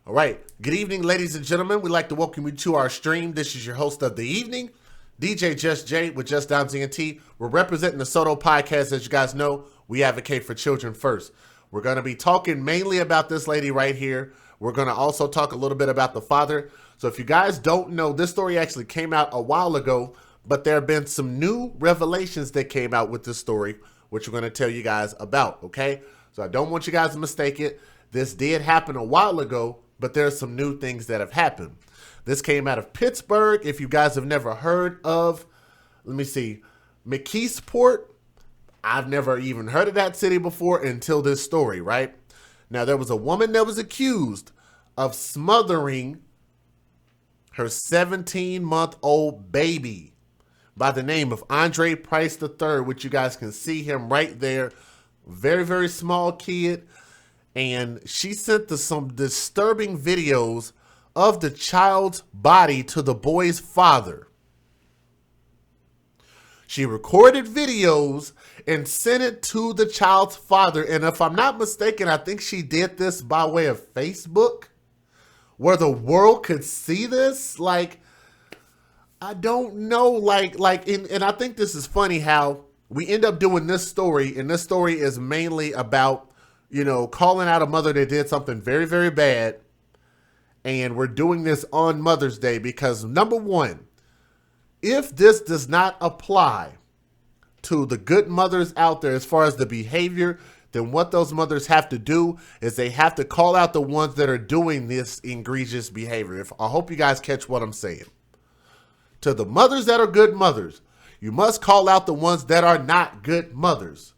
All right. Good evening, ladies and gentlemen. We'd like to welcome you to our stream. This is your host of the evening, DJ Just Jay with Just Down ZNT. We're representing the Soto podcast. As you guys know, we advocate for children first. We're going to be talking mainly about this lady right here. We're going to also talk a little bit about the father. So if you guys don't know, this story actually came out a while ago, but there have been some new revelations that came out with this story, which we're going to tell you guys about, okay? So I don't want you guys to mistake it. This did happen a while ago, but there's some new things that have happened. This came out of Pittsburgh. If you guys have never heard of, McKeesport, I've never even heard of that city before until this story, right? Now, there was a woman that was accused of smothering her 17-month-old baby by the name of Andre Price III, which you guys can see him right there. Very, very small kid. And she sent some disturbing videos of the child's body to the boy's father. She recorded videos and sent it to the child's father. And if I'm not mistaken, I think she did this by way of Facebook, where the world could see this. Like, I don't know, and I think this is funny how we end up doing this story, and this story is mainly about, calling out a mother that did something very, very bad. And we're doing this on Mother's Day because, number one, if this does not apply to the good mothers out there as far as the behavior, then what those mothers have to do is they have to call out the ones that are doing this egregious behavior. I hope you guys catch what I'm saying. To the mothers that are good mothers, you must call out the ones that are not good mothers.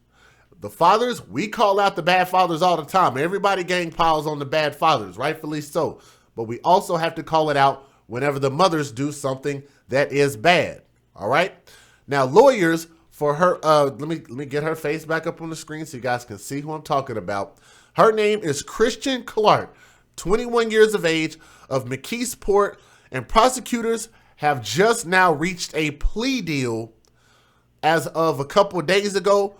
The fathers, we call out the bad fathers all the time. Everybody gang piles on the bad fathers, rightfully so. But we also have to call it out whenever the mothers do something that is bad. All right? Now, lawyers for her, let me get her face back up on the screen so you guys can see who I'm talking about. Her name is Christian Clark, 21 years of age, of McKeesport, and prosecutors have just now reached a plea deal as of a couple of days ago,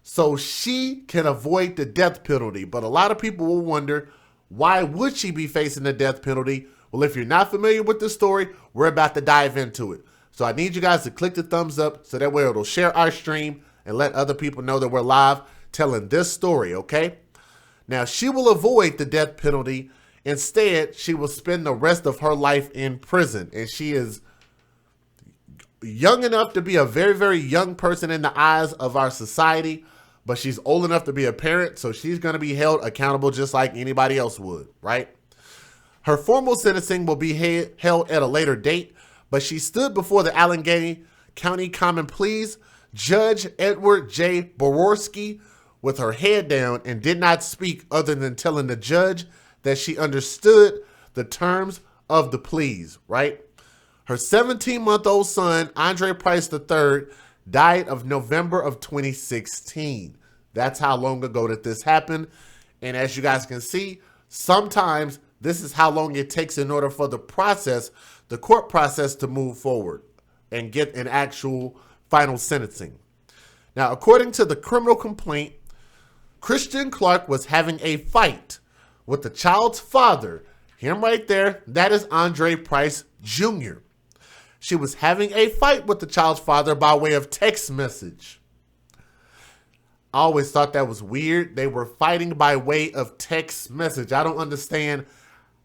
so she can avoid the death penalty. But a lot of people will wonder, why would she be facing the death penalty? Well, if you're not familiar with the story, we're about to dive into it. So I need you guys to click the thumbs up so that way it'll share our stream and let other people know that we're live telling this story, okay? Now, she will avoid the death penalty. Instead, she will spend the rest of her life in prison. And she is young enough to be a very, very young person in the eyes of our society, but she's old enough to be a parent, so she's going to be held accountable just like anybody else would, right? Her formal sentencing will be held at a later date, but she stood before the Allegheny County Common Pleas Judge Edward J. Borowski with her head down and did not speak other than telling the judge that she understood the terms of the pleas, right? Her 17-month-old son, Andre Price III, died of November of 2016. That's how long ago that this happened. And as you guys can see, sometimes this is how long it takes in order for the court process to move forward and get an actual final sentencing. Now, according to the criminal complaint, Christian Clark was having a fight with the child's father. Him right there, that is Andre Price Jr. She was having a fight with the child's father by way of text message. I always thought that was weird. They were fighting by way of text message. I don't understand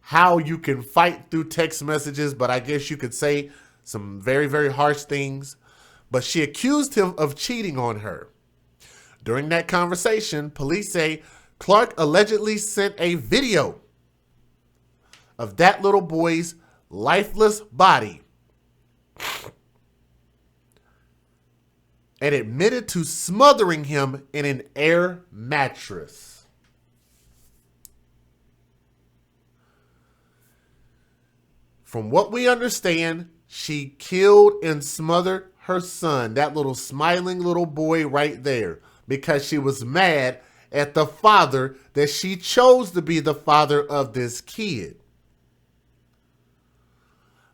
how you can fight through text messages, but I guess you could say some very, very harsh things. But she accused him of cheating on her. During that conversation, police say Clark allegedly sent a video of that little boy's lifeless body and admitted to smothering him in an air mattress. From what we understand, she killed and smothered her son, that little smiling little boy right there, because she was mad at the father that she chose to be the father of this kid.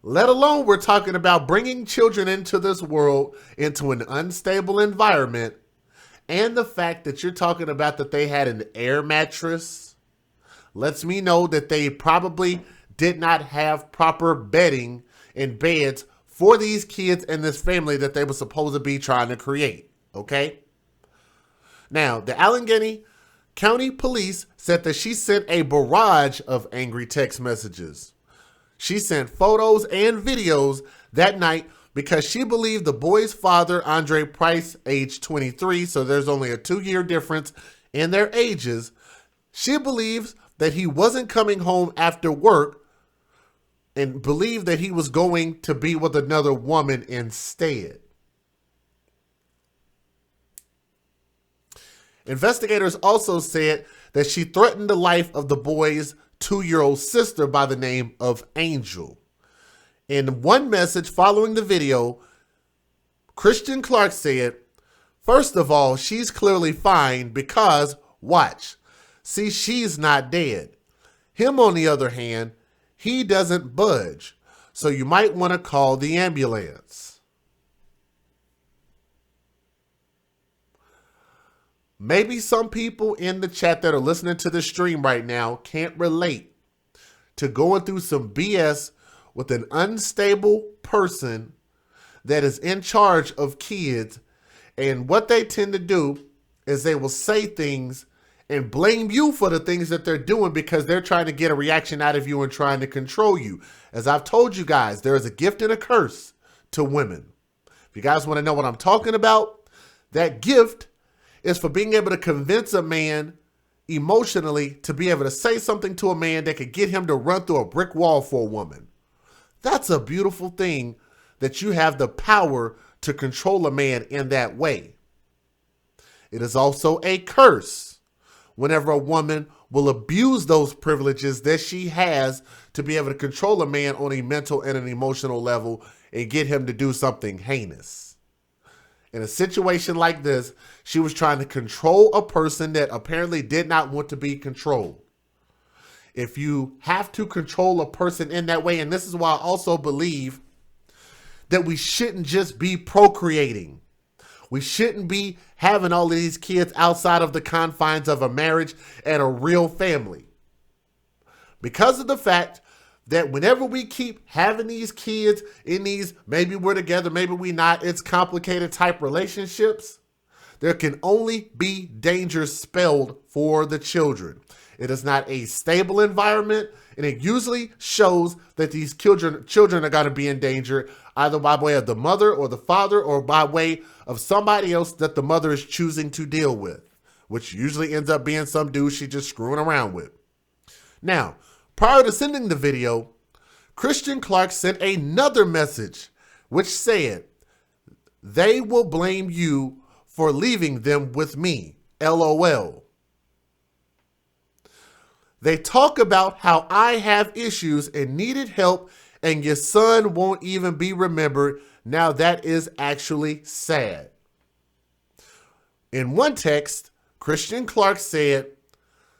Let alone we're talking about bringing children into this world, into an unstable environment, and the fact that you're talking about that they had an air mattress. lets me know that they probably did not have proper bedding and beds for these kids and this family that they were supposed to be trying to create, okay? Now, the Allegheny County Police said that she sent a barrage of angry text messages. She sent photos and videos that night because she believed the boy's father, Andre Price, age 23, so there's only a 2-year difference in their ages. She believes that he wasn't coming home after work and believed that he was going to be with another woman instead. Investigators also said that she threatened the life of the boy's 2-year-old sister by the name of Angel. In one message following the video, Christian Clark said, "First of all, she's clearly fine because, watch, see, she's not dead. Him, on the other hand, he doesn't budge, so you might want to call the ambulance." Maybe some people in the chat that are listening to the stream right now can't relate to going through some BS with an unstable person that is in charge of kids. And what they tend to do is they will say things and blame you for the things that they're doing because they're trying to get a reaction out of you and trying to control you. As I've told you guys, there is a gift and a curse to women. If you guys want to know what I'm talking about, that gift is for being able to convince a man emotionally to be able to say something to a man that could get him to run through a brick wall for a woman. That's a beautiful thing that you have the power to control a man in that way. It is also a curse whenever a woman will abuse those privileges that she has to be able to control a man on a mental and an emotional level and get him to do something heinous. In a situation like this, she was trying to control a person that apparently did not want to be controlled. If you have to control a person in that way, and this is why I also believe that we shouldn't just be procreating. We shouldn't be having all of these kids outside of the confines of a marriage and a real family. Because of the fact that whenever we keep having these kids in these, maybe we're together, maybe we're not, it's complicated type relationships, there can only be danger spelled for the children. It is not a stable environment, and it usually shows that these children are going to be in danger either by way of the mother or the father or by way of somebody else that the mother is choosing to deal with, which usually ends up being some dude she's just screwing around with. Now, prior to sending the video, Christian Clark sent another message which said, "They will blame you for leaving them with me, LOL. They talk about how I have issues and needed help, and your son won't even be remembered. Now that is actually sad." In one text, Christian Clark said,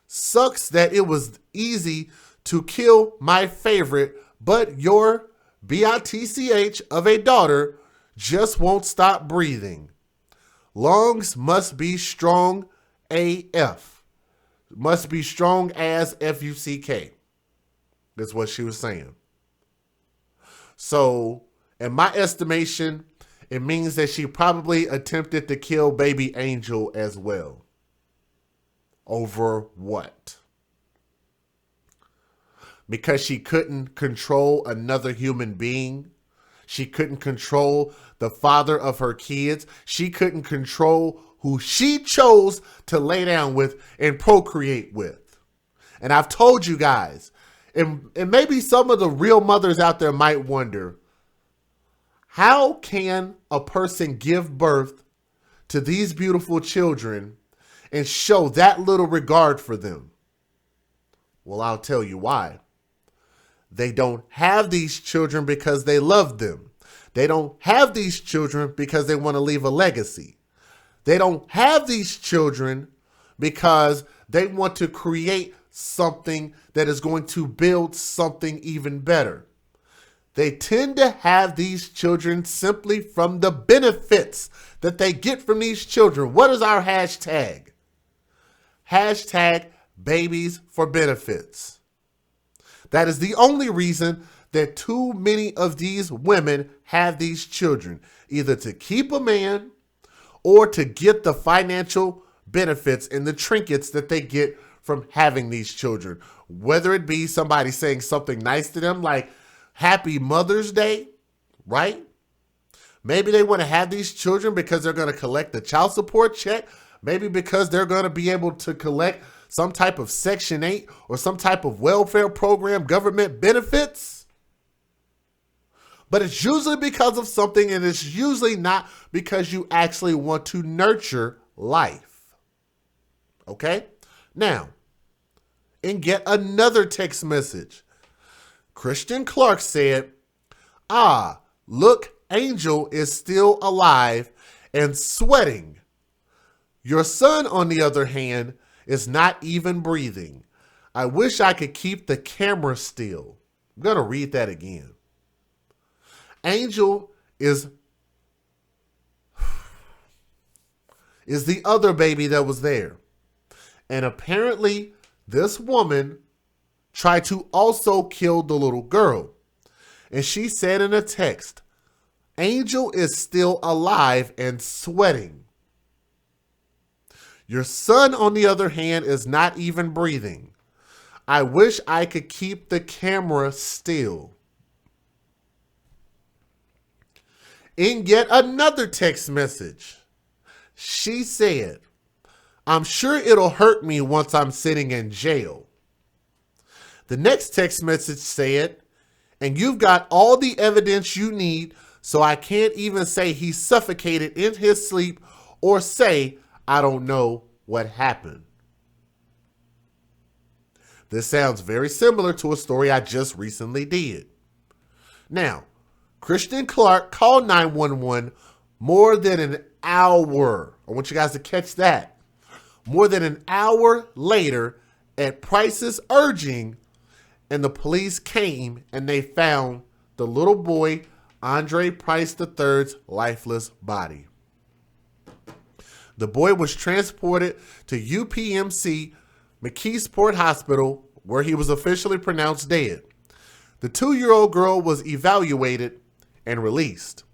"Sucks that it was easy to kill my favorite, but your bitch of a daughter just won't stop breathing. Lungs must be strong AF. Must be strong as FUCK." That's what she was saying. So, in my estimation, it means that she probably attempted to kill baby Angel as well. Over what? Because she couldn't control another human being. She couldn't control the father of her kids. She couldn't control who she chose to lay down with and procreate with. And I've told you guys, and maybe some of the real mothers out there might wonder, how can a person give birth to these beautiful children and show that little regard for them? Well, I'll tell you why. They don't have these children because they love them. They don't have these children because they want to leave a legacy. They don't have these children because they want to create something that is going to build something even better. They tend to have these children simply from the benefits that they get from these children. What is our hashtag? Hashtag babies for benefits. That is the only reason that too many of these women have these children, either to keep a man or to get the financial benefits and the trinkets that they get from having these children. Whether it be somebody saying something nice to them like Happy Mother's Day, right? Maybe they want to have these children because they're going to collect the child support check. Maybe because they're going to be able to collect some type of Section 8 or some type of welfare program, government benefits. But it's usually because of something, and it's usually not because you actually want to nurture life. Okay? Now, and get another text message. Christian Clark said, look, Angel is still alive and sweating. Your son, on the other hand, is not even breathing. I wish I could keep the camera still. I'm going to read that again. Angel is the other baby that was there. And apparently this woman tried to also kill the little girl. And she said in a text, Angel is still alive and sweating. Your son, on the other hand, is not even breathing. I wish I could keep the camera still. In yet another text message, she said, I'm sure it'll hurt me once I'm sitting in jail. The next text message said, and you've got all the evidence you need, so I can't even say he suffocated in his sleep or say I don't know what happened. This sounds very similar to a story I just recently did. Now, Christian Clark called 911 more than an hour. I want you guys to catch that. More than an hour later, at Price's urging, and the police came and they found the little boy, Andre Price III's lifeless body. The boy was transported to UPMC McKeesport Hospital, where he was officially pronounced dead. The 2-year-old girl was evaluated and released.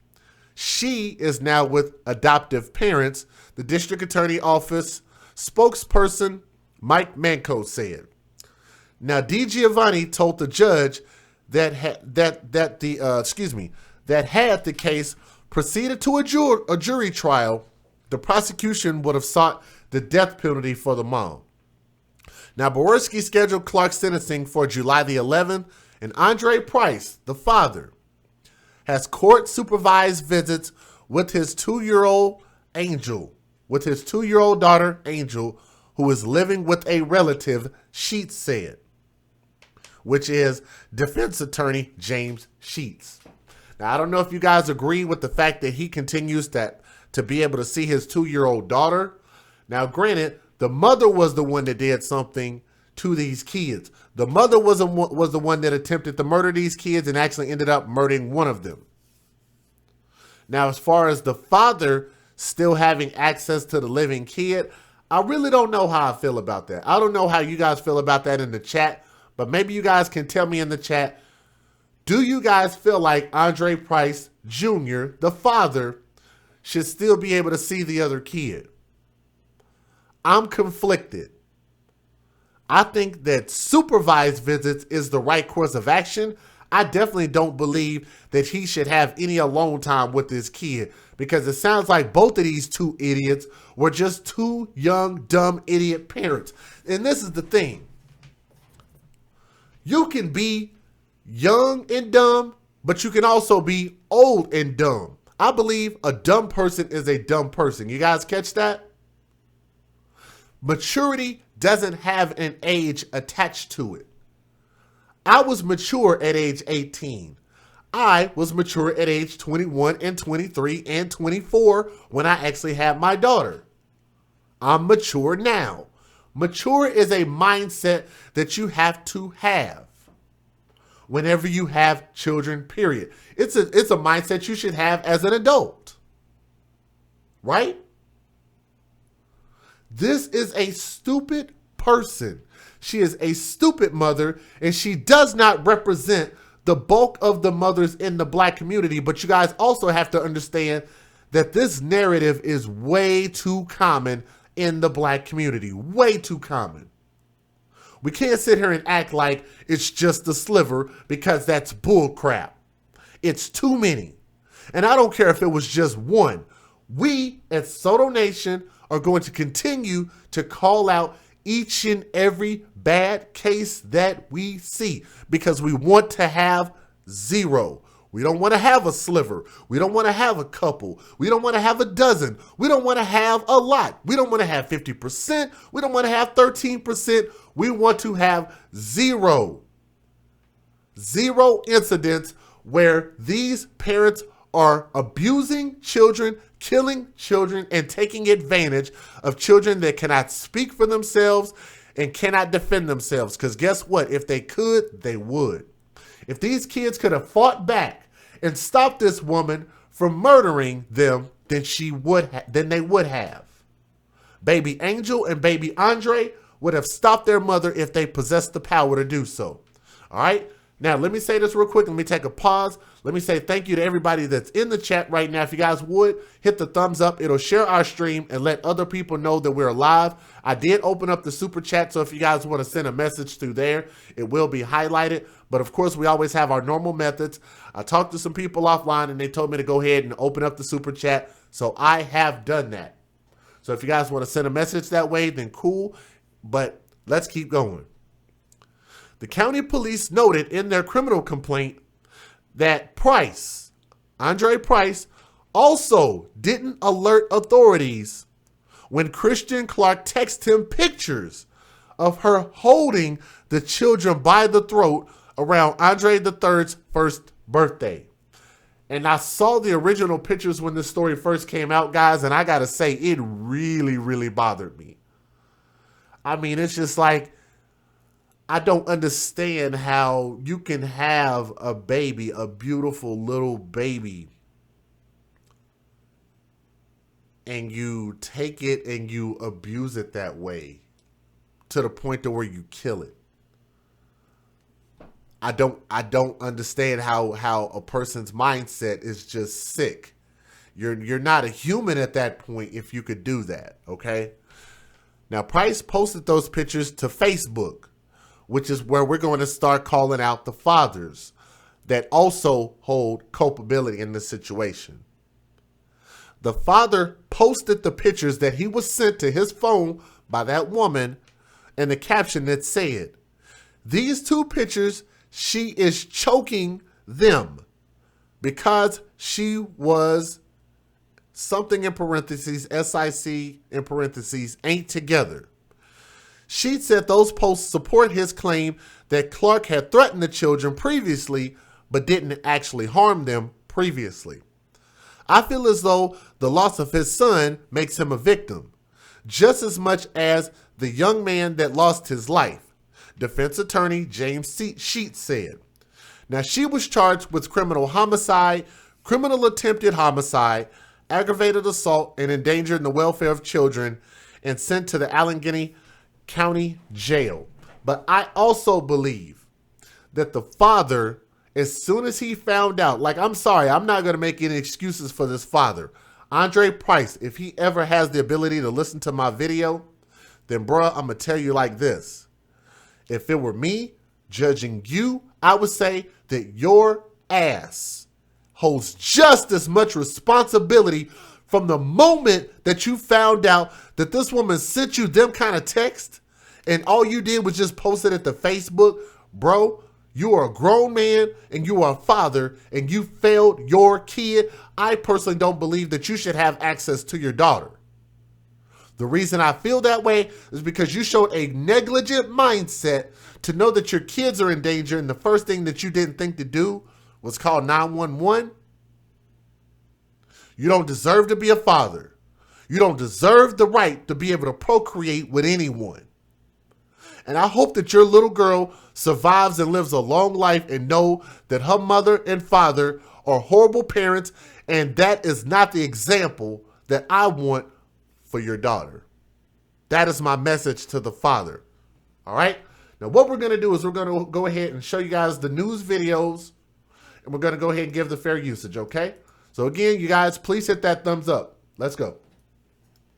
She is now with adoptive parents, the district attorney office spokesperson Mike Manco said. Now, DiGiovanni told the judge that had the case proceeded to a jury trial, the prosecution would have sought the death penalty for the mom. Now, Borowski scheduled Clark's sentencing for July the 11th, and Andre Price, the father, has court-supervised visits with his 2-year-old daughter, Angel, who is living with a relative, Sheets said, which is defense attorney James Sheets. Now, I don't know if you guys agree with the fact that he continues to be able to see his 2-year-old daughter. Now, granted, the mother was the one that did something to these kids. The mother was the one that attempted to murder these kids and actually ended up murdering one of them. Now, as far as the father still having access to the living kid, I really don't know how I feel about that. I don't know how you guys feel about that in the chat, but maybe you guys can tell me in the chat, do you guys feel like Andre Price Jr., the father, should still be able to see the other kid? I'm conflicted. I think that supervised visits is the right course of action. I definitely don't believe that he should have any alone time with this kid, because it sounds like both of these two idiots were just two young, dumb, idiot parents. And this is the thing. You can be young and dumb, but you can also be old and dumb. I believe a dumb person is a dumb person. You guys catch that? Maturity doesn't have an age attached to it. I was mature at age 18. I was mature at age 21 and 23 and 24 when I actually had my daughter. I'm mature now. Mature is a mindset that you have to have whenever you have children, period. It's a mindset you should have as an adult, right? This is a stupid person She is a stupid mother, and she does not represent the bulk of the mothers in the black community. But you guys also have to understand that this narrative is way too common in the black community. Way too common. We can't sit here and act like it's just a sliver, because that's bull crap. It's too many. And I don't care if it was just one. We at Soto Nation are going to continue to call out each and every bad case that we see, because we want to have zero. We don't want to have a sliver. We don't want to have a couple. We don't want to have a dozen. We don't want to have a lot. We don't want to have 50%. We don't want to have 13%. We want to have zero. Zero incidents where these parents are abusing children, killing children, and taking advantage of children that cannot speak for themselves and cannot defend themselves. Because guess what? If they could, they would. If these kids could have fought back and stopped this woman from murdering them, then they would have. Baby Angel and baby Andre would have stopped their mother if they possessed the power to do so. All right? Now, let me say this real quick. Let me take a pause. Let me say thank you to everybody that's in the chat right now. If you guys would, hit the thumbs up. It'll share our stream and let other people know that we're live. I did open up the super chat, so if you guys want to send a message through there, it will be highlighted. But, of course, we always have our normal methods. I talked to some people offline, and they told me to go ahead and open up the super chat, so I have done that. So if you guys want to send a message that way, then cool, but let's keep going. The county police noted in their criminal complaint that Andre Price, also didn't alert authorities when Christian Clark texted him pictures of her holding the children by the throat around Andre III's first birthday. And I saw the original pictures when this story first came out, guys, and I gotta say, it really, really bothered me. I mean, it's just like, I don't understand how you can have a baby, a beautiful little baby, and you take it and you abuse it that way to the point to where you kill it. I don't understand how a person's mindset is just sick. You're not a human at that point if you could do that, okay? Now, Price posted those pictures to Facebook, which is where we're going to start calling out the fathers that also hold culpability in this situation. The father posted the pictures that he was sent to his phone by that woman, and the caption that said, "These two pictures, she is choking them because she was something in parentheses, SIC in parentheses, ain't together." She said those posts support his claim that Clark had threatened the children previously, but didn't actually harm them previously. I feel as though the loss of his son makes him a victim, just as much as the young man that lost his life, defense attorney James Sheets said. Now, she was charged with criminal homicide, criminal attempted homicide, aggravated assault, and endangering the welfare of children, and sent to the Allegheny County Jail. But I also believe that the father, as soon as he found out, like, I'm sorry, I'm not going to make any excuses for this father. Andre Price, if he ever has the ability to listen to my video, then bruh, I'm going to tell you like this. If it were me judging you, I would say that your ass holds just as much responsibility from the moment that you found out that this woman sent you them kind of text and all you did was just post it at the Facebook. Bro, you are a grown man and you are a father and you failed your kid. I personally don't believe that you should have access to your daughter. The reason I feel that way is because you showed a negligent mindset to know that your kids are in danger, and the first thing that you didn't think to do was call 911. You don't deserve to be a father. You don't deserve the right to be able to procreate with anyone. And I hope that your little girl survives and lives a long life and know that her mother and father are horrible parents, and that is not the example that I want for your daughter. That is my message to the father. All right? Now, what we're going to do is we're going to go ahead and show you guys the news videos, and we're going to go ahead and give the fair usage, okay? So again, you guys, please hit that thumbs up. Let's go.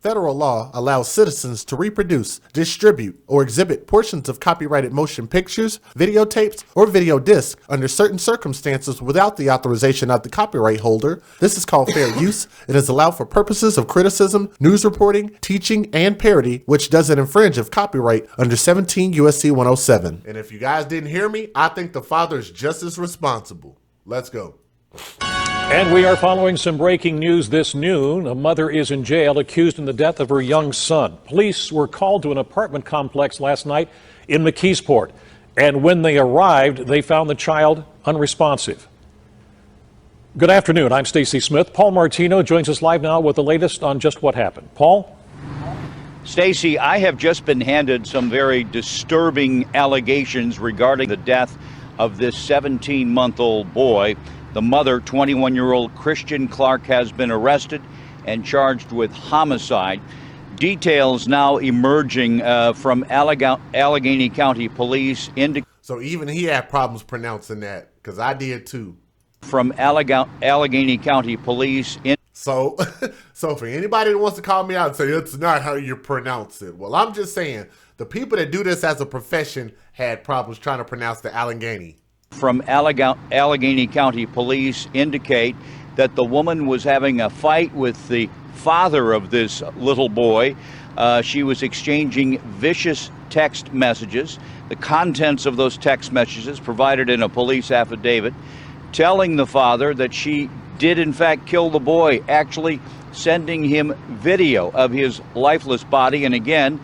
Federal law allows citizens to reproduce, distribute, or exhibit portions of copyrighted motion pictures, videotapes, or video discs under certain circumstances without the authorization of the copyright holder. This is called fair use. It is allowed for purposes of criticism, news reporting, teaching, and parody, which doesn't infringe of copyright under 17 U.S.C. 107. And if you guys didn't hear me, I think the father is just as responsible. Let's go. And we are following some breaking news this noon. A mother is in jail accused in the death of her young son. Police were called to an apartment complex last night in McKeesport. And when they arrived, they found the child unresponsive. Good afternoon. I'm Stacy Smith. Paul Martino joins us live now with the latest on just what happened. Paul? Stacy, I have just been handed some very disturbing allegations regarding the death of this 17-month-old boy. The mother, 21-year-old Christian Clark, has been arrested and charged with homicide. Details now emerging from Allegheny County Police. So even he had problems pronouncing that, because I did too. From Allegheny County Police. So for anybody that wants to call me out and say it's not how you pronounce it, well, I'm just saying the people that do this as a profession had problems trying to pronounce the Allegheny. From Allegheny County Police indicate that the woman was having a fight with the father of this little boy. She was exchanging vicious text messages. The contents of those text messages provided in a police affidavit telling the father that she did in fact kill the boy, actually sending him video of his lifeless body. And again,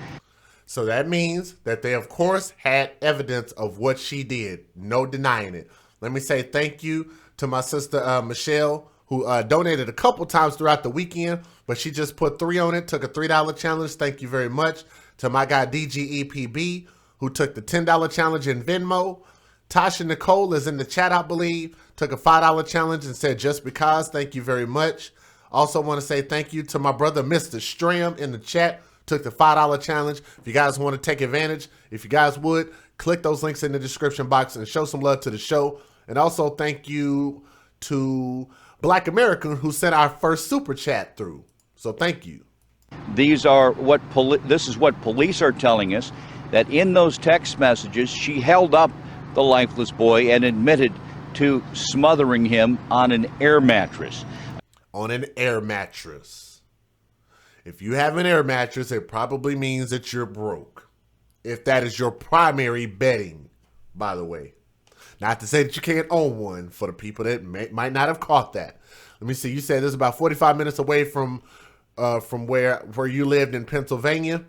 so that means that they, of course, had evidence of what she did. No denying it. Let me say thank you to my sister, Michelle, who donated a couple times throughout the weekend, but she just put 3 on it, took a $3 challenge. Thank you very much. To my guy, DGEPB, who took the $10 challenge in Venmo. Tasha Nicole is in the chat, I believe, took a $5 challenge and said, just because. Thank you very much. Also want to say thank you to my brother, Mr. Stram, in the chat. Took the $5 challenge. If you guys want to take advantage, if you guys would, click those links in the description box and show some love to the show. And also thank you to Black American, who sent our first super chat through. So thank you. These are what this is what police are telling us, that in those text messages she held up the lifeless boy and admitted to smothering him on an air mattress. On an air mattress. If you have an air mattress, it probably means that you're broke. If that is your primary bedding, by the way. Not to say that you can't own one for the people that might not have caught that. Let me see. You said this is about 45 minutes away from where you lived in Pennsylvania.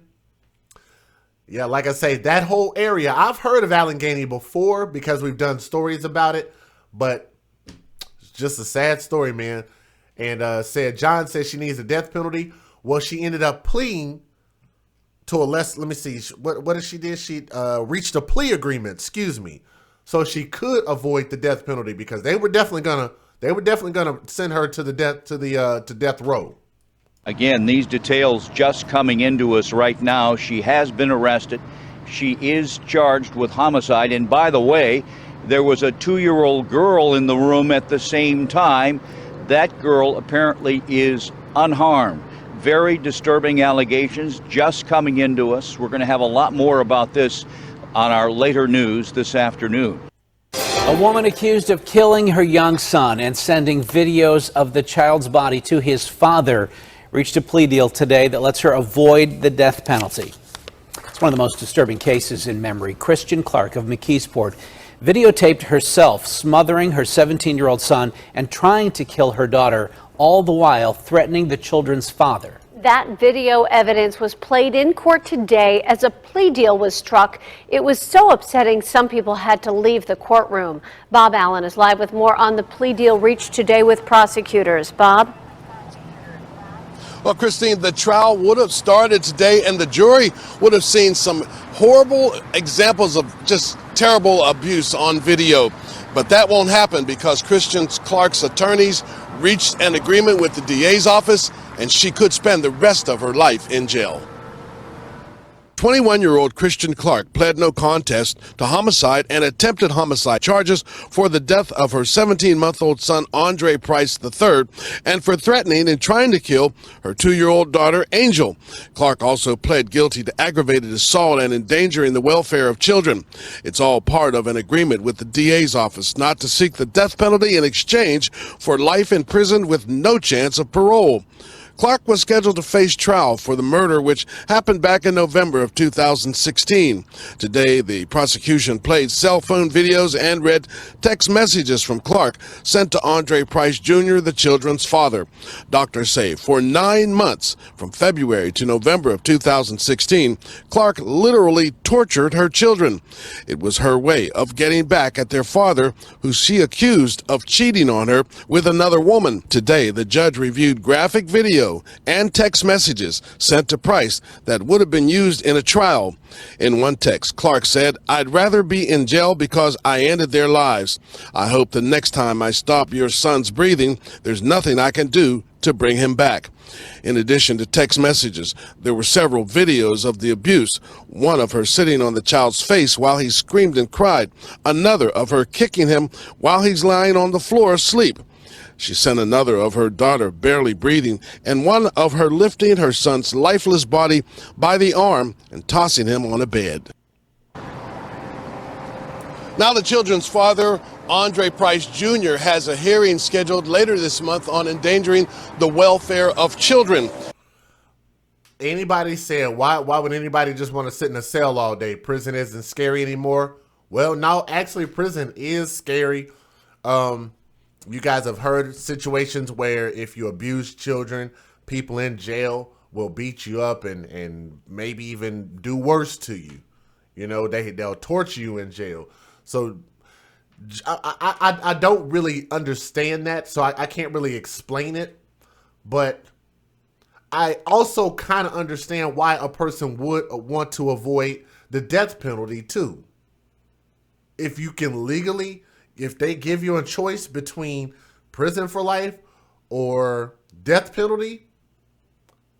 Yeah, like I say, that whole area, I've heard of Allegheny before because we've done stories about it, but it's just a sad story, man. And John said she needs a death penalty. Well, she ended up pleading to a less, let me see, what did she do? She reached a plea agreement, excuse me. So she could avoid the death penalty because they were definitely gonna send her to the death row. Again, these details just coming into us right now. She has been arrested. She is charged with homicide. And by the way, there was a 2-year-old girl in the room at the same time. That girl apparently is unharmed. Very disturbing allegations just coming into us. We're going to have a lot more about this on our later news this afternoon. A woman accused of killing her young son and sending videos of the child's body to his father reached a plea deal today that lets her avoid the death penalty. It's one of the most disturbing cases in memory. Christian Clark of McKeesport videotaped herself smothering her 17-year-old son and trying to kill her daughter, all the while threatening the children's father. That video evidence was played in court today as a plea deal was struck. It was so upsetting, some people had to leave the courtroom. Bob Allen is live with more on the plea deal reached today with prosecutors. Bob? Well, Christine, the trial would have started today and the jury would have seen some horrible examples of just terrible abuse on video. But that won't happen because Christian Clark's attorneys reached an agreement with the DA's office and she could spend the rest of her life in jail. 21-year-old Christian Clark pled no contest to homicide and attempted homicide charges for the death of her 17-month-old son, Andre Price III, and for threatening and trying to kill her 2-year-old daughter, Angel. Clark also pled guilty to aggravated assault and endangering the welfare of children. It's all part of an agreement with the DA's office not to seek the death penalty in exchange for life in prison with no chance of parole. Clark was scheduled to face trial for the murder, which happened back in November of 2016. Today, the prosecution played cell phone videos and read text messages from Clark sent to Andre Price Jr., the children's father. Doctors say for 9 months, from February to November of 2016, Clark literally tortured her children. It was her way of getting back at their father, who she accused of cheating on her with another woman. Today, the judge reviewed graphic video and text messages sent to Price that would have been used in a trial. In one text, Clark said, "I'd rather be in jail because I ended their lives. I hope the next time I stop your son's breathing, there's nothing I can do to bring him back." In addition to text messages, there were several videos of the abuse, one of her sitting on the child's face while he screamed and cried, another of her kicking him while he's lying on the floor asleep. She sent another of her daughter barely breathing, and one of her lifting her son's lifeless body by the arm and tossing him on a bed. Now the children's father, Andre Price Jr., has a hearing scheduled later this month on endangering the welfare of children. Anybody saying, why would anybody just want to sit in a cell all day? Prison isn't scary anymore. Well, no, actually prison is scary. You guys have heard situations where if you abuse children, people in jail will beat you up and maybe even do worse to you. You know, they'll torture you in jail. So I don't really understand that, so I can't really explain it. But I also kind of understand why a person would want to avoid the death penalty too. If you can legally, if they give you a choice between prison for life or death penalty,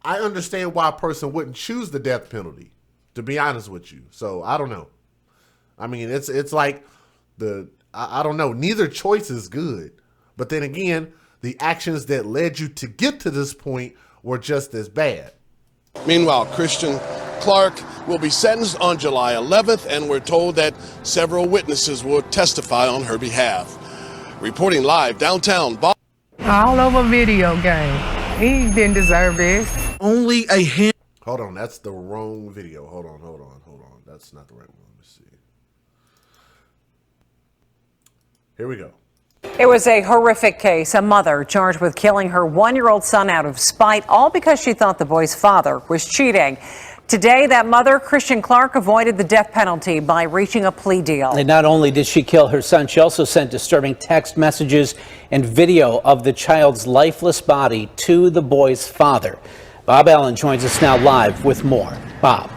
I understand why a person wouldn't choose the death penalty, to be honest with you. So I don't know. I mean, it's like I don't know. Neither choice is good. But then again, the actions that led you to get to this point were just as bad. Meanwhile, Christian Clark will be sentenced on July 11th, and we're told that several witnesses will testify on her behalf. Reporting live downtown. All over video game. He didn't deserve this. Only a hand. Hold on, that's the wrong video. Hold on. That's not the right one. Let me see. Here we go. It was a horrific case. A mother charged with killing her 1-year-old son out of spite, all because she thought the boy's father was cheating. Today, that mother, Christian Clark, avoided the death penalty by reaching a plea deal. And not only did she kill her son, she also sent disturbing text messages and video of the child's lifeless body to the boy's father. Bob Allen joins us now live with more. Bob.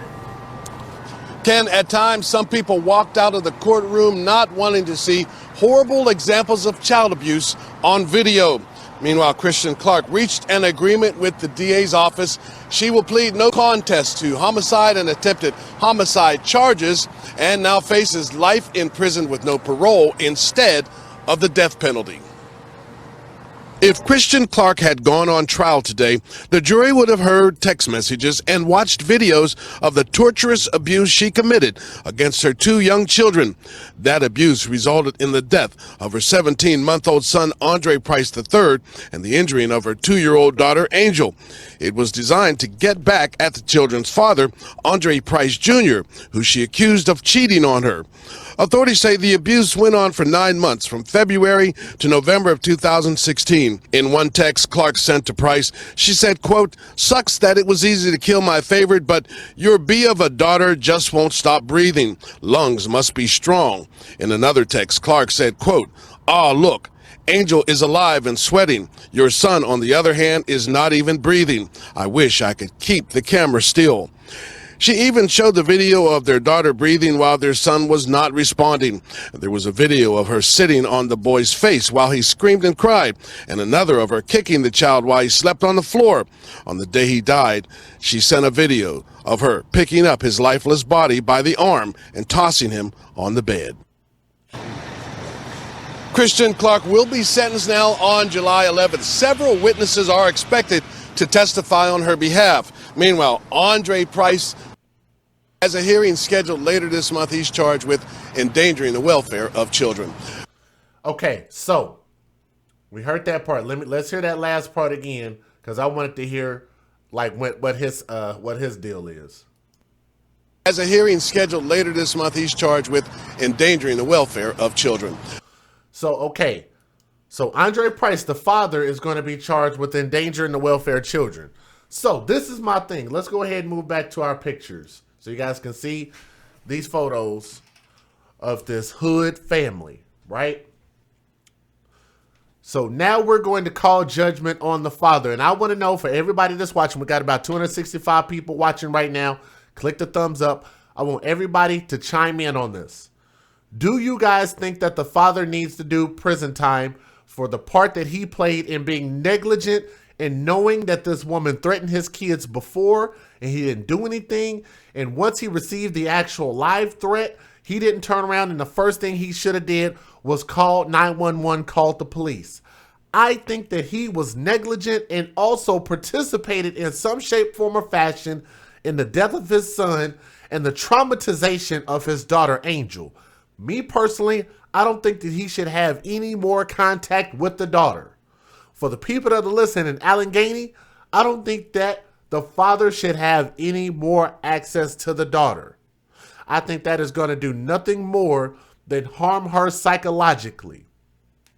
Ken, at times, some people walked out of the courtroom not wanting to see horrible examples of child abuse on video. Meanwhile, Christian Clark reached an agreement with the DA's office. She will plead no contest to homicide and attempted homicide charges and now faces life in prison with no parole instead of the death penalty. If Christian Clark had gone on trial today, the jury would have heard text messages and watched videos of the torturous abuse she committed against her 2 young children. That abuse resulted in the death of her 17-month-old son, Andre Price III, and the injuring of her 2-year-old daughter, Angel. It was designed to get back at the children's father, Andre Price Jr., who she accused of cheating on her. Authorities say the abuse went on for 9 months, from February to November of 2016. In one text Clark sent to Price, she said, quote, "Sucks that it was easy to kill my favorite, but your bee of a daughter just won't stop breathing. Lungs must be strong." In another text, Clark said, quote, "Ah, look, Angel is alive and sweating. Your son, on the other hand, is not even breathing. I wish I could keep the camera still." She even showed the video of their daughter breathing while their son was not responding. There was a video of her sitting on the boy's face while he screamed and cried, and another of her kicking the child while he slept on the floor. On the day he died, she sent a video of her picking up his lifeless body by the arm and tossing him on the bed. Christian Clark will be sentenced now on July 11th. Several witnesses are expected to testify on her behalf. Meanwhile, Andre Price has a hearing scheduled later this month. He's charged with endangering the welfare of children. Okay, so we heard that part. Let's hear that last part again, because I wanted to hear like what his deal is. As a hearing scheduled later this month, he's charged with endangering the welfare of children. So, okay. So Andre Price, the father, is going to be charged with endangering the welfare of children. So this is my thing. Let's go ahead and move back to our pictures so you guys can see these photos of this hood family, right? So now we're going to call judgment on the father. And I want to know, for everybody that's watching, we got about 265 people watching right now. Click the thumbs up. I want everybody to chime in on this. Do you guys think that the father needs to do prison time for the part that he played in being negligent and knowing that this woman threatened his kids before and he didn't do anything? And once he received the actual live threat, he didn't turn around, and the first thing he should have did was called 911, called the police. I think that he was negligent and also participated in some shape, form, or fashion in the death of his son and the traumatization of his daughter, Angel. Me personally, I don't think that he should have any more contact with the daughter. For the people that are listening in Allegheny, I don't think that the father should have any more access to the daughter. I think that is going to do nothing more than harm her psychologically.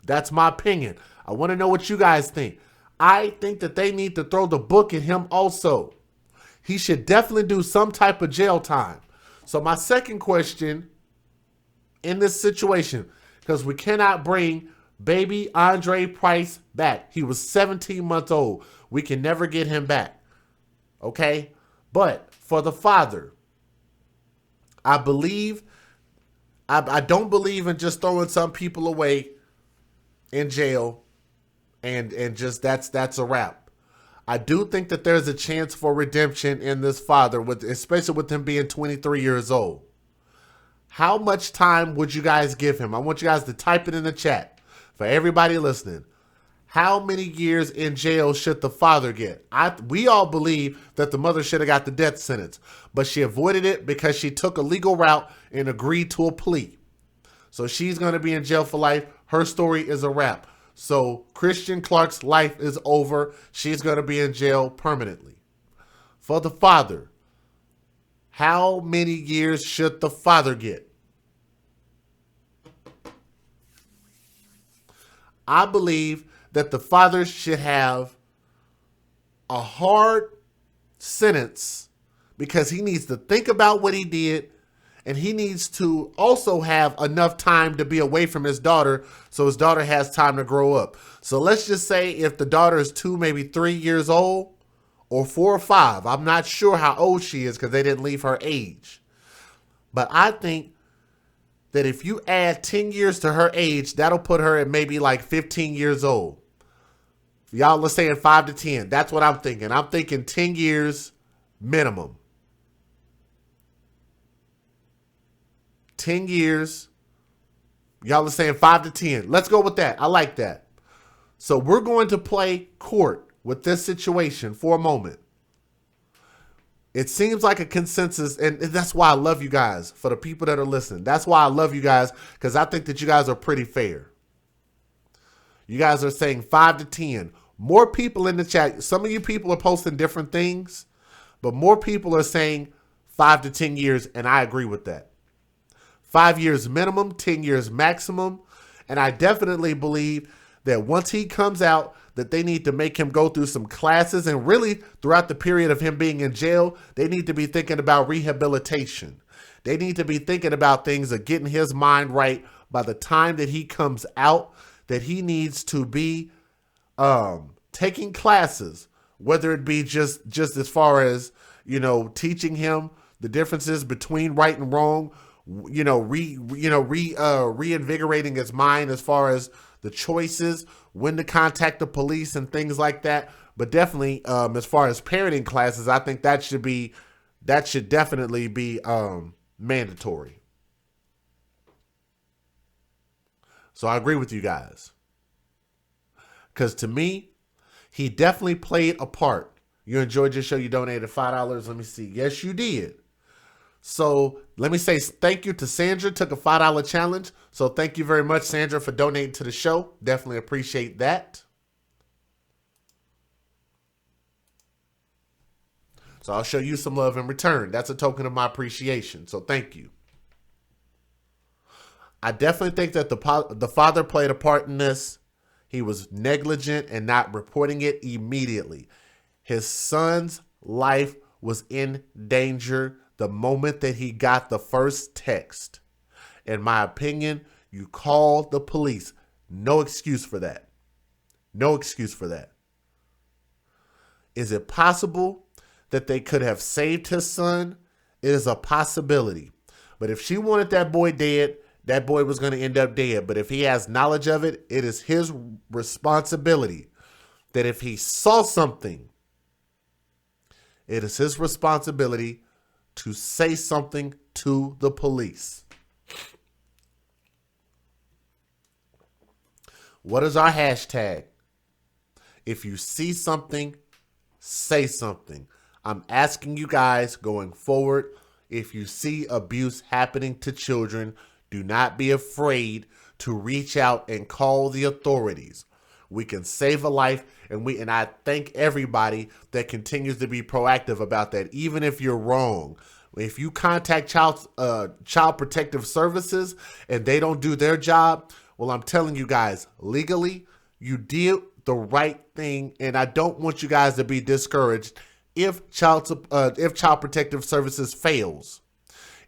That's my opinion. I want to know what you guys think. I think that they need to throw the book at him also. He should definitely do some type of jail time. So my second question in this situation, because we cannot bring baby Andre Price back. He was 17 months old. We can never get him back. Okay? But for the father, I don't believe in just throwing some people away in jail and just that's a wrap. I do think that there's a chance for redemption in this father, especially with him being 23 years old. How much time would you guys give him? I want you guys to type it in the chat for everybody listening. How many years in jail should the father get? We all believe that the mother should have got the death sentence, but she avoided it because she took a legal route and agreed to a plea. So she's going to be in jail for life. Her story is a wrap. So Christian Clark's life is over. She's going to be in jail permanently. For the father, how many years should the father get? I believe that the father should have a hard sentence because he needs to think about what he did, and he needs to also have enough time to be away from his daughter so his daughter has time to grow up. So let's just say if the daughter is 2, maybe 3 years old, or 4 or 5. I'm not sure how old she is because they didn't leave her age. But I think that if you add 10 years to her age, that'll put her at maybe like 15 years old. Y'all are saying 5 to 10. That's what I'm thinking. I'm thinking 10 years minimum. 10 years. Y'all are saying 5 to 10. Let's go with that. I like that. So we're going to play court with this situation for a moment. It seems like a consensus, and that's why I love you guys, for the people that are listening. That's why I love you guys, because I think that you guys are pretty fair. You guys are saying 5 to 10. More people in the chat. Some of you people are posting different things, but more people are saying 5 to 10 years, and I agree with that. 5 years minimum, 10 years maximum, and I definitely believe that once he comes out, that they need to make him go through some classes, and really throughout the period of him being in jail, they need to be thinking about rehabilitation. They need to be thinking about things of getting his mind right by the time that he comes out, that he needs to be taking classes, whether it be just as far as, you know, teaching him the differences between right and wrong, reinvigorating his mind as far as the choices, when to contact the police and things like that. But definitely, as far as parenting classes, I think that should definitely be mandatory. So I agree with you guys. Because to me, he definitely played a part. You enjoyed your show, you donated $5. Let me see. Yes, you did. So let me say thank you to Sandra, took a $5 challenge. So thank you very much, Sandra, for donating to the show. Definitely appreciate that. So I'll show you some love in return. That's a token of my appreciation. So thank you. I definitely think that the father played a part in this. He was negligent and not reporting it immediately. His son's life was in danger the moment that he got the first text. In my opinion, you called the police. No excuse for that. No excuse for that. Is it possible that they could have saved his son? It is a possibility. But if she wanted that boy dead, that boy was going to end up dead. But if he has knowledge of it, it is his responsibility that if he saw something, it is his responsibility to say something to the police. What is our hashtag? If you see something, say something. I'm asking you guys going forward, if you see abuse happening to children, do not be afraid to reach out and call the authorities. We can save a life, and I thank everybody that continues to be proactive about that, even if you're wrong. If you contact child protective services and they don't do their job, well, I'm telling you guys, legally, you did the right thing, and I don't want you guys to be discouraged if child protective services fails.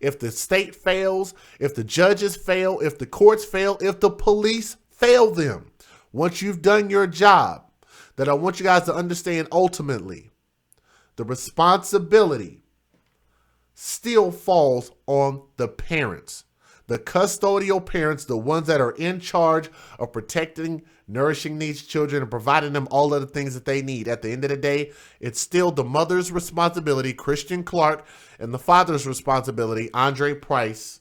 If the state fails, if the judges fail, if the courts fail, if the police fail them, once you've done your job, that I want you guys to understand ultimately, the responsibility still falls on the parents, the custodial parents, the ones that are in charge of protecting, nourishing these children and providing them all of the things that they need. At the end of the day, it's still the mother's responsibility, Christian Clark, and the father's responsibility, Andre Price,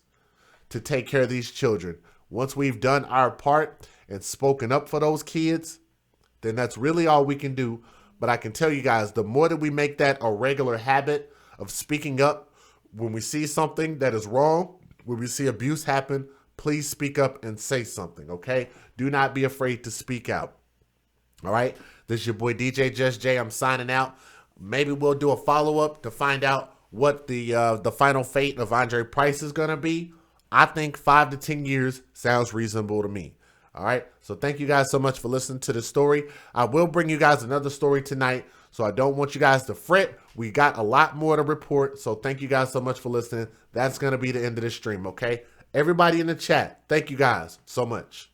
to take care of these children. Once we've done our part and spoken up for those kids, then that's really all we can do. But I can tell you guys, the more that we make that a regular habit of speaking up when we see something that is wrong, when we see abuse happen, please speak up and say something, okay? Do not be afraid to speak out. All right? This is your boy DJ Just Jay. I'm signing out. Maybe we'll do a follow-up to find out what the final fate of Andre Price is going to be. I think 5 to 10 years sounds reasonable to me. All right? So thank you guys so much for listening to the story. I will bring you guys another story tonight, so I don't want you guys to fret. We got a lot more to report, so thank you guys so much for listening. That's going to be the end of the stream, okay? Everybody in the chat, thank you guys so much.